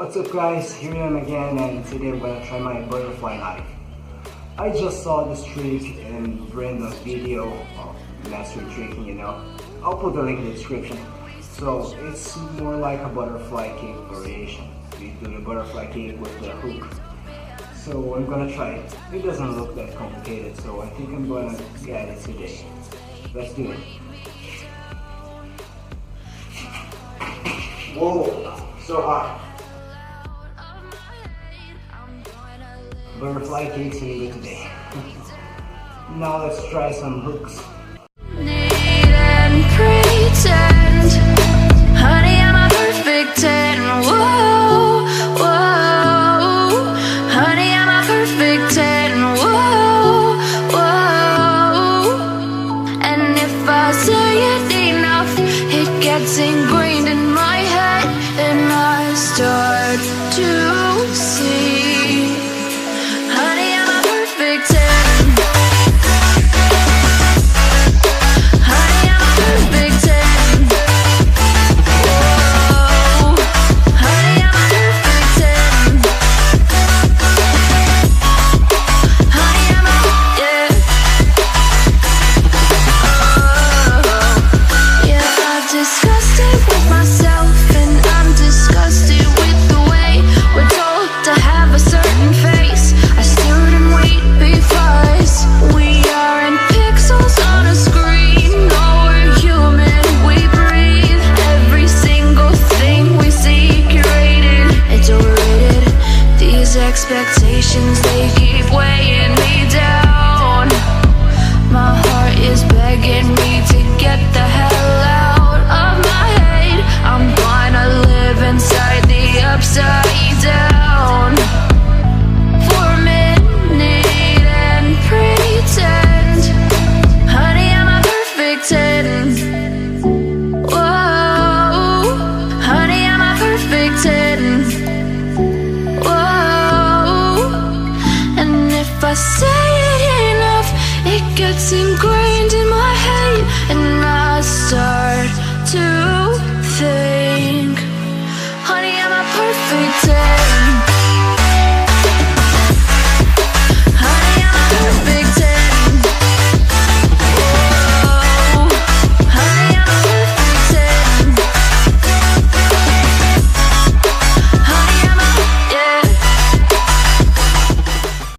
What's up guys, here I am again, and today I'm gonna try my butterfly knife. I just saw this trick in Brenda's video of master tricking, you know. I'll put the link in the description. So it's more like a butterfly kick variation. We do the butterfly kick with the hook. So I'm gonna try it. It doesn't look that complicated, so I think I'm gonna get it today. Let's do it. Whoa, so hot. Butterfly kicks in good today. Now let's try some hooks. Need and pretend, honey, I'm a perfect 10. Whoa, whoa, honey, I'm a perfect 10. Whoa, whoa, and if I say it enough, it gets ingrained in my head, and I start to see. Expectations, they keep weighing me down. My heart is begging me to get the hell out of my head. I'm gonna live inside the upside down for a minute and pretend, honey, I'm a perfect 10. Whoa, honey, I'm a perfect 10. If I say it enough, it gets ingrained in my head, and